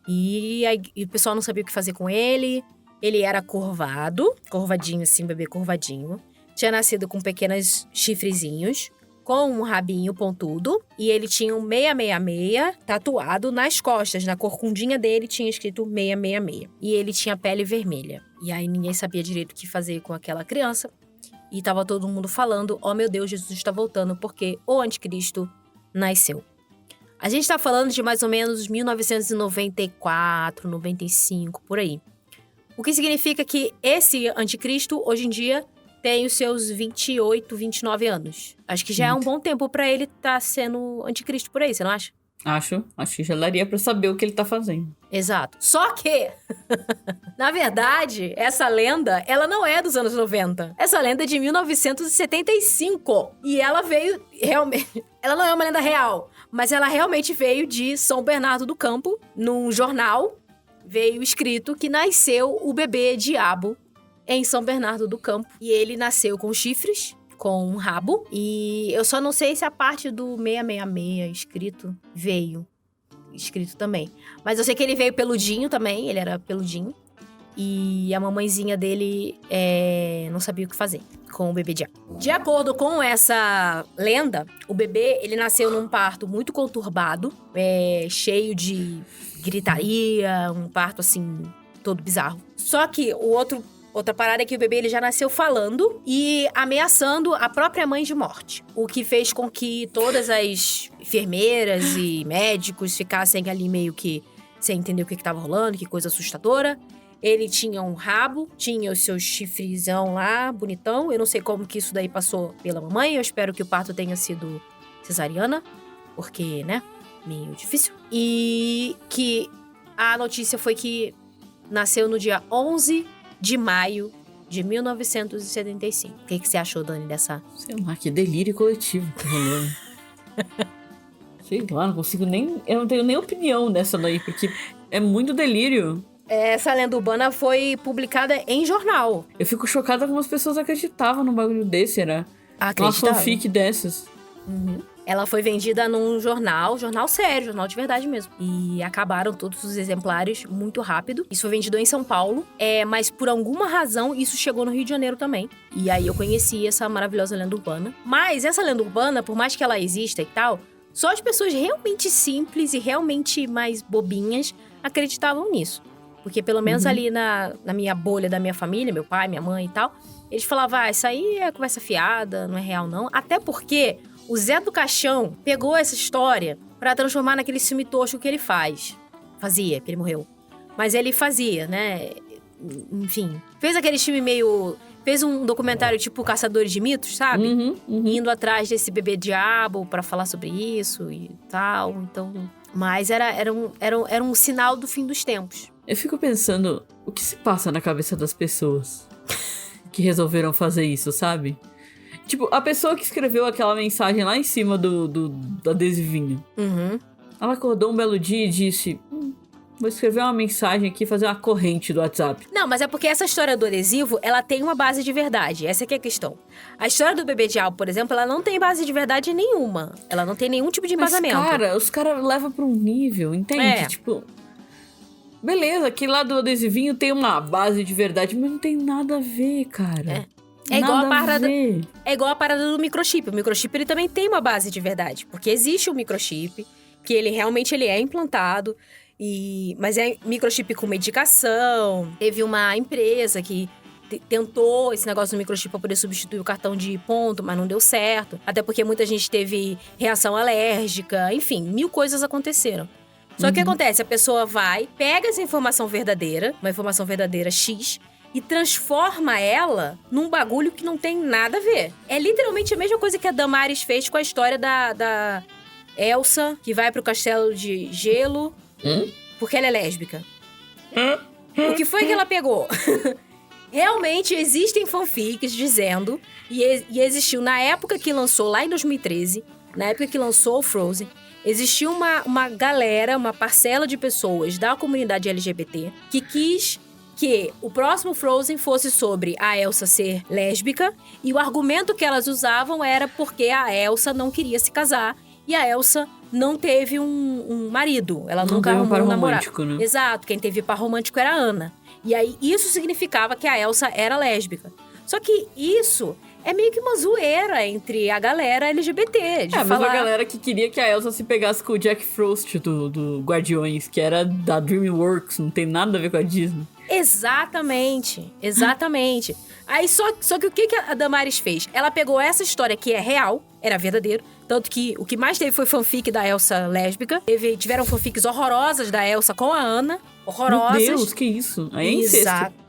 S1: E o pessoal não sabia o que fazer com ele. Ele era corvadinho assim, bebê corvadinho. Tinha nascido com pequenos chifrezinhos, com um rabinho pontudo. E ele tinha um 666 tatuado nas costas. Na corcundinha dele tinha escrito 666. E ele tinha pele vermelha. E aí ninguém sabia direito o que fazer com aquela criança. E tava todo mundo falando, oh meu Deus, Jesus está voltando, porque o anticristo nasceu. A gente tá falando de mais ou menos 1994, 95, por aí. O que significa que esse anticristo, hoje em dia, tem os seus 28, 29 anos. Acho que já é um bom tempo pra ele estar sendo anticristo por aí, você não acha?
S2: Acho que já daria pra saber o que ele tá fazendo.
S1: Exato. Só que, na verdade, essa lenda, ela não é dos anos 90. Essa lenda é de 1975. E ela veio, realmente... Ela não é uma lenda real, mas ela realmente veio de São Bernardo do Campo. Num jornal, veio escrito que nasceu o bebê diabo em São Bernardo do Campo. E ele nasceu com chifres, com um rabo. E eu só não sei se a parte do 666 veio escrito também. Mas eu sei que ele veio peludinho também, ele era peludinho. E a mamãezinha dele não sabia o que fazer com o bebê diabo. De acordo com essa lenda, o bebê, ele nasceu num parto muito conturbado, cheio de gritaria, um parto assim, todo bizarro. Só que outra parada é que o bebê ele já nasceu falando e ameaçando a própria mãe de morte. O que fez com que todas as enfermeiras e médicos ficassem ali meio que sem entender o que estava rolando, que coisa assustadora. Ele tinha um rabo, tinha os seus chifrezão lá, bonitão. Eu não sei como que isso daí passou pela mamãe. Eu espero que o parto tenha sido cesariana, porque, né, meio difícil. E que a notícia foi que nasceu no dia 11 de maio de 1975. O que você achou, Dani, dessa...
S2: Sei lá, que delírio coletivo que rolou. Sei lá, não consigo nem... Eu não tenho nem opinião dessa daí, porque é muito delírio.
S1: Essa lenda urbana foi publicada em jornal.
S2: Eu fico chocada como as pessoas acreditavam num bagulho desse, era uma fanfic dessas.
S1: Uhum. Ela foi vendida num jornal sério, jornal de verdade mesmo. E acabaram todos os exemplares muito rápido. Isso foi vendido em São Paulo, mas por alguma razão isso chegou no Rio de Janeiro também. E aí eu conheci essa maravilhosa lenda urbana. Mas essa lenda urbana, por mais que ela exista e tal, só as pessoas realmente simples e realmente mais bobinhas acreditavam nisso. Porque pelo menos ali na minha bolha da minha família, meu pai, minha mãe e tal, eles falavam, isso aí é conversa fiada, não é real não. Até porque o Zé do Caixão pegou essa história pra transformar naquele filme tosco que ele fazia, que ele morreu. Mas ele fazia, né? Enfim, fez aquele filme meio... Fez um documentário tipo Caçadores de Mitos, sabe? Indo atrás desse bebê diabo pra falar sobre isso e tal, então... Mas era um sinal do fim dos tempos.
S2: Eu fico pensando, o que se passa na cabeça das pessoas que resolveram fazer isso, sabe? Tipo, a pessoa que escreveu aquela mensagem lá em cima do adesivinho. Ela acordou um belo dia e disse... Vou escrever uma mensagem aqui e fazer uma corrente do WhatsApp.
S1: Não, mas é porque essa história do adesivo, ela tem uma base de verdade. Essa que é a questão. A história do bebê diabo, por exemplo, ela não tem base de verdade nenhuma. Ela não tem nenhum tipo de embasamento.
S2: Mas, cara, os caras levam pra um nível, entende? Tipo... Beleza, aquele lá do adesivinho tem uma base de verdade, mas não tem nada a ver, cara.
S1: É igual a
S2: Nada
S1: parada,
S2: ver.
S1: é igual a parada do microchip. O microchip, ele também tem uma base de verdade. Porque existe um microchip, que ele realmente é implantado. Mas é microchip com medicação. Teve uma empresa que tentou esse negócio do microchip para poder substituir o cartão de ponto, mas não deu certo. Até porque muita gente teve reação alérgica. Enfim, 1000 coisas aconteceram. Só que o que acontece? A pessoa vai, pega essa informação verdadeira, uma informação verdadeira X, e transforma ela num bagulho que não tem nada a ver. É literalmente a mesma coisa que a Damares fez com a história da Elsa, que vai pro castelo de gelo, porque ela é lésbica. O que foi que ela pegou? Realmente existem fanfics dizendo, e existiu na época que lançou, lá em 2013, na época que lançou o Frozen, existiu uma galera, uma parcela de pessoas da comunidade LGBT que quis que o próximo Frozen fosse sobre a Elsa ser lésbica, e o argumento que elas usavam era porque a Elsa não queria se casar e a Elsa não teve um marido. Ela nunca arrumou um namorado. Né? Exato, quem teve par romântico era a Anna. E aí isso significava que a Elsa era lésbica. Só que isso é meio que uma zoeira entre a galera LGBT.
S2: Mas a galera que queria que a Elsa se pegasse com o Jack Frost do Guardiões, que era da DreamWorks, não tem nada a ver com a Disney.
S1: Exatamente. Aí só que o que a Damares fez? Ela pegou essa história que é real, era verdadeiro, tanto que o que mais teve foi fanfic da Elsa lésbica. Tiveram fanfics horrorosas da Elsa com a Anna, horrorosas.
S2: Meu Deus, que isso? Aí é incesto.
S1: Exato.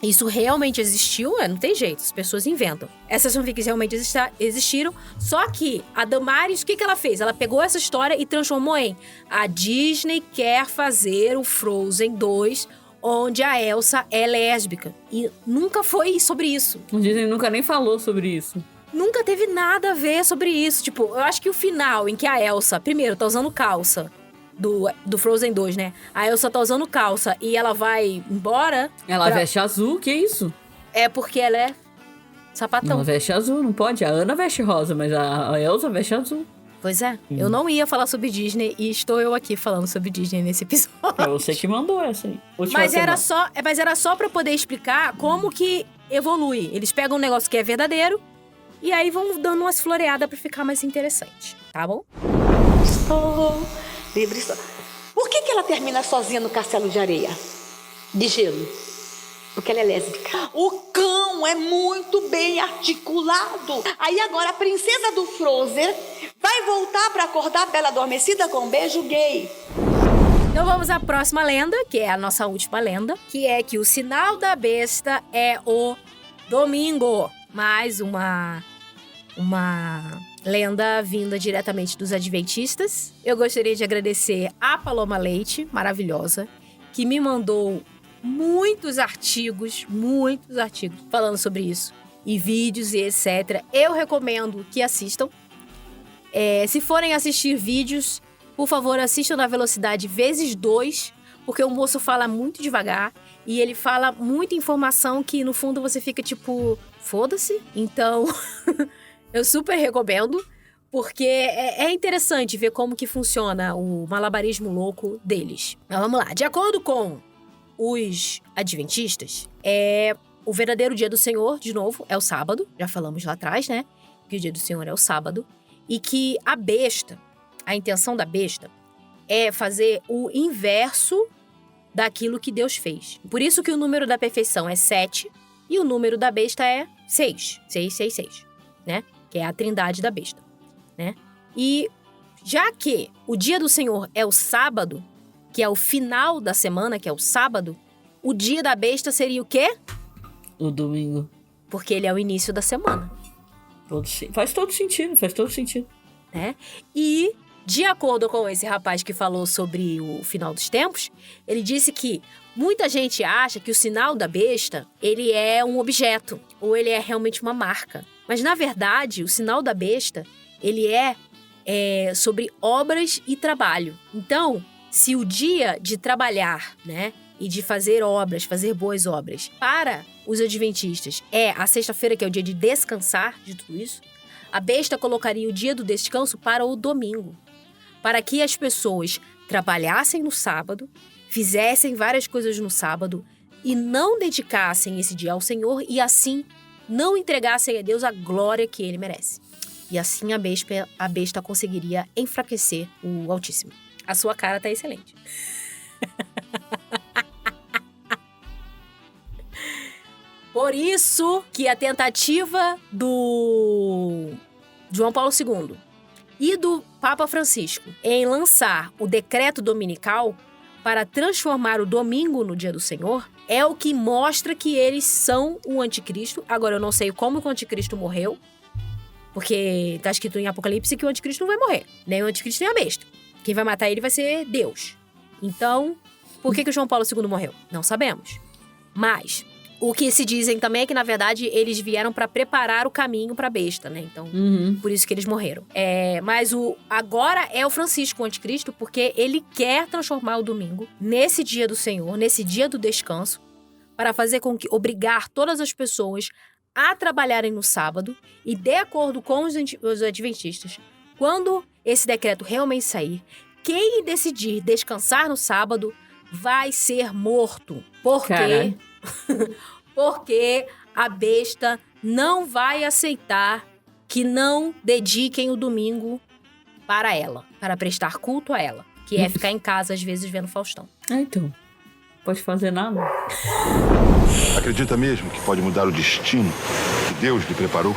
S1: Isso realmente existiu, não tem jeito, as pessoas inventam. Essas fanfics realmente existiram, só que a Damares, o que ela fez? Ela pegou essa história e transformou em: a Disney quer fazer o Frozen 2, onde a Elsa é lésbica. E nunca foi sobre isso.
S2: A Disney nunca nem falou sobre isso.
S1: Nunca teve nada a ver sobre isso. Tipo, eu acho que o final em que a Elsa, primeiro, tá usando calça do Frozen 2, né? A Elsa tá usando calça e ela vai embora.
S2: Ela veste azul, que isso?
S1: É porque ela é sapatão.
S2: Ela veste azul, não pode. A Anna veste rosa, mas a Elsa veste azul.
S1: Pois é, eu não ia falar sobre Disney e estou eu aqui falando sobre Disney nesse episódio.
S2: É você que mandou essa aí.
S1: Mas era só pra poder explicar como que evolui. Eles pegam um negócio que é verdadeiro e aí vão dando umas floreadas pra ficar mais interessante, tá bom?
S5: Livre só. Por que ela termina sozinha no castelo de areia? De gelo? Porque ela é lésbica. O cão é muito bem articulado. Aí agora a princesa do Frozen vai voltar pra acordar a Bela Adormecida com um beijo gay.
S1: Então vamos à próxima lenda, que é a nossa última lenda, que é que o sinal da besta é o domingo. Mais uma lenda vinda diretamente dos adventistas. Eu gostaria de agradecer a Paloma Leite, maravilhosa, que me mandou muitos artigos falando sobre isso, e vídeos e etc. Eu recomendo que assistam. Se forem assistir vídeos, por favor, assistam na velocidade vezes 2, porque o moço fala muito devagar e ele fala muita informação que, no fundo, você fica tipo, foda-se. Então, eu super recomendo, porque é interessante ver como que funciona o malabarismo louco deles. Então, vamos lá. De acordo com os adventistas, o verdadeiro dia do Senhor, de novo, é o sábado. Já falamos lá atrás, né? Que o dia do Senhor é o sábado. E que a besta, a intenção da besta, é fazer o inverso daquilo que Deus fez. Por isso que o número da perfeição é 7 e o número da besta é 6. 666, né? Que é a trindade da besta, né? E já que o dia do Senhor é o sábado, que é o final da semana, que é o sábado, o dia da besta seria o quê?
S2: O domingo.
S1: Porque ele é o início da semana.
S2: Faz todo sentido.
S1: Né? E, de acordo com esse rapaz que falou sobre o final dos tempos, ele disse que muita gente acha que o sinal da besta, ele é um objeto, ou ele é realmente uma marca. Mas, na verdade, o sinal da besta, ele é sobre obras e trabalho. Então, se o dia de trabalhar, né, e de fazer obras, fazer boas obras, para os adventistas é a sexta-feira, que é o dia de descansar de tudo isso, a besta colocaria o dia do descanso para o domingo, para que as pessoas trabalhassem no sábado, fizessem várias coisas no sábado e não dedicassem esse dia ao Senhor e assim não entregassem a Deus a glória que ele merece. E assim a besta conseguiria enfraquecer o Altíssimo. A sua cara tá excelente. Por isso que a tentativa do João Paulo II e do Papa Francisco em lançar o decreto dominical para transformar o domingo no dia do Senhor é o que mostra que eles são o anticristo. Agora, eu não sei como que o anticristo morreu, porque tá escrito em Apocalipse que o anticristo não vai morrer. Nem o anticristo nem a besta. Quem vai matar ele vai ser Deus. Então, por que o João Paulo II morreu? Não sabemos. Mas o que se dizem também é que, na verdade, eles vieram para preparar o caminho para a besta, né? Então, por isso que eles morreram. Mas agora é o Francisco, o anticristo, porque ele quer transformar o domingo nesse dia do Senhor, nesse dia do descanso, para fazer com que obrigar todas as pessoas a trabalharem no sábado e, de acordo com os adventistas, quando esse decreto realmente sair, quem decidir descansar no sábado vai ser morto. Porque porque a besta não vai aceitar que não dediquem o domingo para ela, para prestar culto a ela, que é ficar em casa às vezes vendo Faustão.
S2: Então, pode fazer nada.
S3: Acredita mesmo que pode mudar o destino que Deus lhe preparou?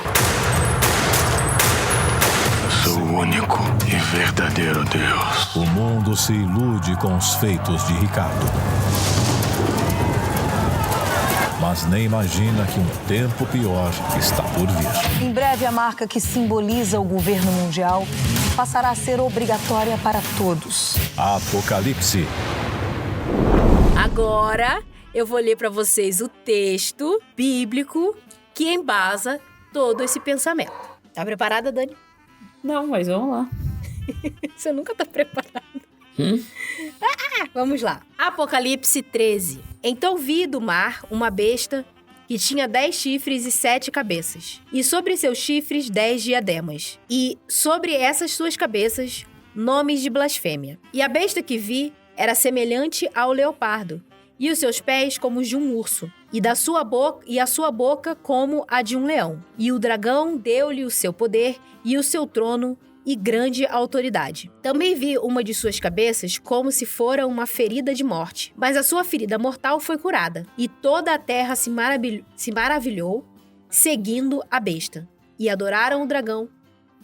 S6: Sou o único e verdadeiro Deus.
S7: O mundo se ilude com os feitos de Ricardo. Mas nem imagina que um tempo pior está por vir.
S8: Em breve, a marca que simboliza o governo mundial passará a ser obrigatória para todos.
S7: Apocalipse.
S1: Agora, eu vou ler para vocês o texto bíblico que embasa todo esse pensamento. Tá preparada, Dani?
S2: Não, mas vamos lá.
S1: Você nunca tá preparada. Vamos lá. Apocalipse 13. Então vi do mar uma besta que tinha 10 chifres e 7 cabeças. E sobre seus chifres 10 diademas. E sobre essas suas cabeças, nomes de blasfêmia. E a besta que vi era semelhante ao leopardo. E os seus pés como os de um urso. E a sua boca como a de um leão. E o dragão deu-lhe o seu poder e o seu trono e grande autoridade. Também vi uma de suas cabeças como se fora uma ferida de morte, mas a sua ferida mortal foi curada, e toda a terra se maravilhou, seguindo a besta, e adoraram o dragão,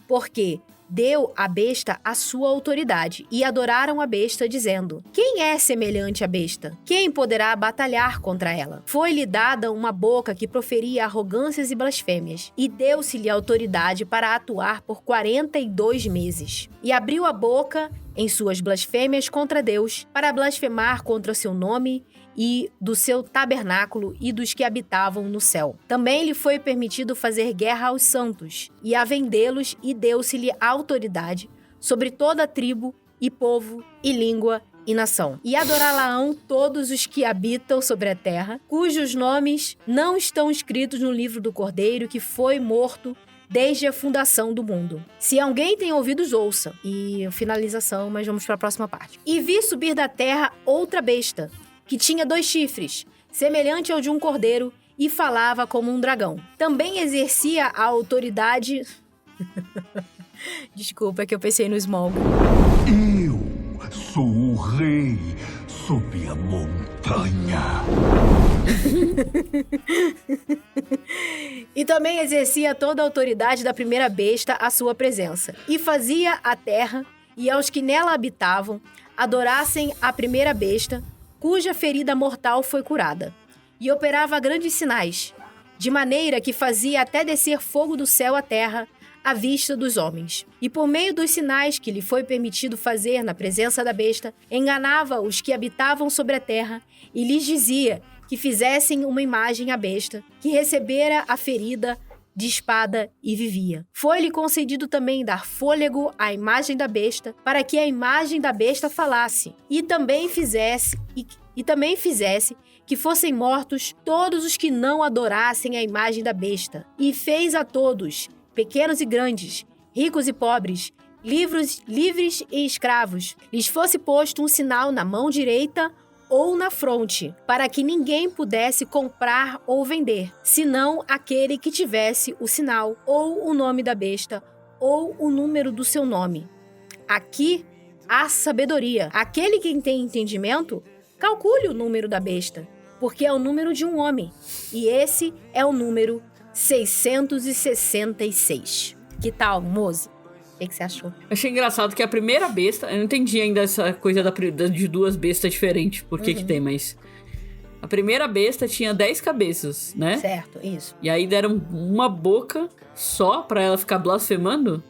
S1: porque deu à besta a sua autoridade, e adoraram a besta, dizendo: quem é semelhante à besta? Quem poderá batalhar contra ela? Foi-lhe dada uma boca que proferia arrogâncias e blasfêmias, e deu-se-lhe autoridade para atuar por 42 meses. E abriu a boca em suas blasfêmias contra Deus, para blasfemar contra seu nome e do seu tabernáculo e dos que habitavam no céu. Também lhe foi permitido fazer guerra aos santos e a vendê-los, e deu-se-lhe autoridade sobre toda a tribo e povo e língua e nação. E adorá-la-ão todos os que habitam sobre a terra, cujos nomes não estão escritos no livro do Cordeiro, que foi morto desde a fundação do mundo. Se alguém tem ouvidos, ouça. E finalização, mas vamos para a próxima parte. E vi subir da terra outra besta, que tinha 2 chifres, semelhante ao de um cordeiro, e falava como um dragão. Também exercia a autoridade... Desculpa, é que eu pensei no Smaug.
S6: Eu sou o rei sob a montanha.
S1: E também exercia toda a autoridade da primeira besta à sua presença. E fazia a terra e aos que nela habitavam adorassem a primeira besta, cuja ferida mortal foi curada. E operava grandes sinais, de maneira que fazia até descer fogo do céu à terra, à vista dos homens. E por meio dos sinais que lhe foi permitido fazer na presença da besta, enganava os que habitavam sobre a terra e lhes dizia que fizessem uma imagem à besta, que recebera a ferida de espada e vivia. Foi-lhe concedido também dar fôlego à imagem da besta, para que a imagem da besta falasse, e também fizesse que fossem mortos todos os que não adorassem a imagem da besta. E fez a todos, pequenos e grandes, ricos e pobres, livres e escravos, lhes fosse posto um sinal na mão direita ou na fronte, para que ninguém pudesse comprar ou vender, senão aquele que tivesse o sinal, ou o nome da besta, ou o número do seu nome. Aqui há sabedoria. Aquele que tem entendimento, calcule o número da besta, porque é o número de um homem, e esse é o número 666. Que tal, Mose? O que você achou?
S2: Achei engraçado que a primeira besta... Eu não entendi ainda essa coisa de duas bestas diferentes. Por que que tem, mas... A primeira besta tinha 10 cabeças, né?
S1: Certo, isso.
S2: E aí deram uma boca só pra ela ficar blasfemando?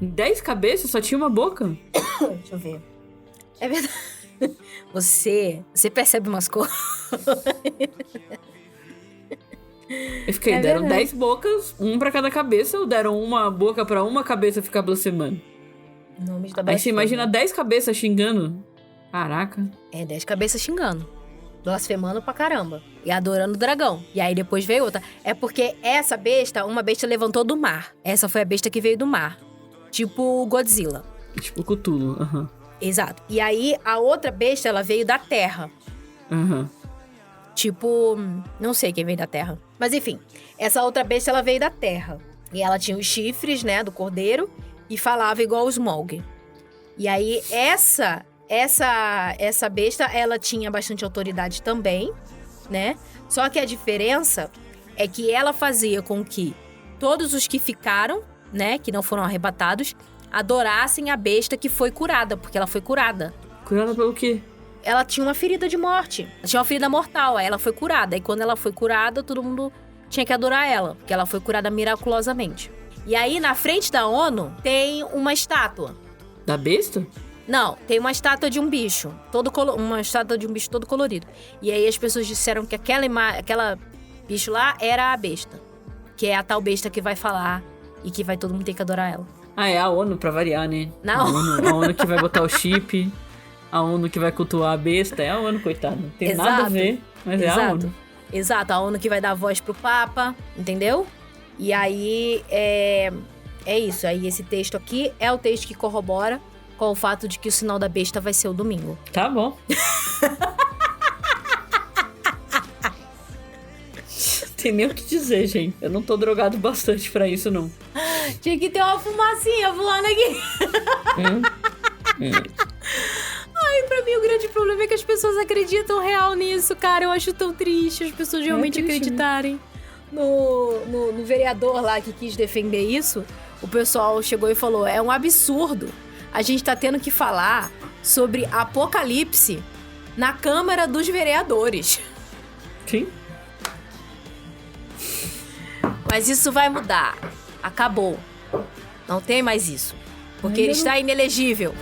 S2: Em 10 cabeças só tinha uma boca?
S1: Deixa eu ver. É verdade. Você percebe umas coisas.
S2: Eu fiquei, deram 10 bocas, um pra cada cabeça, ou deram uma boca pra uma cabeça ficar blasfemando?
S1: Nome da
S2: Aí você imagina 10 cabeças xingando. Caraca.
S1: 10 cabeças xingando. Blasfemando pra caramba. E adorando o dragão. E aí depois veio outra. É porque essa besta, uma besta levantou do mar. Essa foi a besta que veio do mar. Tipo Godzilla.
S2: Tipo Cthulhu, aham.
S1: Exato. E aí a outra besta, ela veio da terra.
S2: Aham.
S1: Tipo, não sei quem veio da terra. Mas enfim, essa outra besta, ela veio da terra. E ela tinha os chifres, né, do cordeiro. E falava igual o Smaug. E aí essa besta, ela tinha bastante autoridade também, né? Só que a diferença é que ela fazia com que todos os que ficaram, né, que não foram arrebatados, adorassem a besta que foi curada, porque ela foi curada.
S2: Curada pelo quê?
S1: Ela tinha uma ferida de morte. Ela tinha uma ferida mortal, aí ela foi curada. E quando ela foi curada, todo mundo tinha que adorar ela, porque ela foi curada miraculosamente. E aí, na frente da ONU, tem uma estátua.
S2: Da besta?
S1: Não, tem uma estátua de um bicho. Uma estátua de um bicho todo colorido. E aí as pessoas disseram que aquela bicho lá era a besta. Que é a tal besta que vai falar e que vai todo mundo ter que adorar ela.
S2: Ah, é a ONU pra variar, né?
S1: Não.
S2: A ONU que vai botar o chip, a ONU que vai cultuar a besta. É a ONU, coitada. Não tem
S1: Exato.
S2: nada a ver, mas é a ONU.
S1: Exato, a ONU que vai dar voz pro Papa, entendeu? E aí, é isso. Aí esse texto aqui é o texto que corrobora com o fato de que o sinal da besta vai ser o domingo.
S2: Tá bom. Tem nem o que dizer, gente. Eu não tô drogado bastante pra isso, não.
S1: Tinha que ter uma fumacinha voando aqui. Ai, pra mim o grande problema é que as pessoas acreditam real nisso, cara. Eu acho tão triste as pessoas realmente acreditarem. No vereador lá que quis defender isso, o pessoal chegou e falou, é um absurdo. A gente tá tendo que falar sobre apocalipse na Câmara dos Vereadores.
S2: Sim.
S1: Mas isso vai mudar. Acabou. Não tem mais isso. Porque ele está inelegível.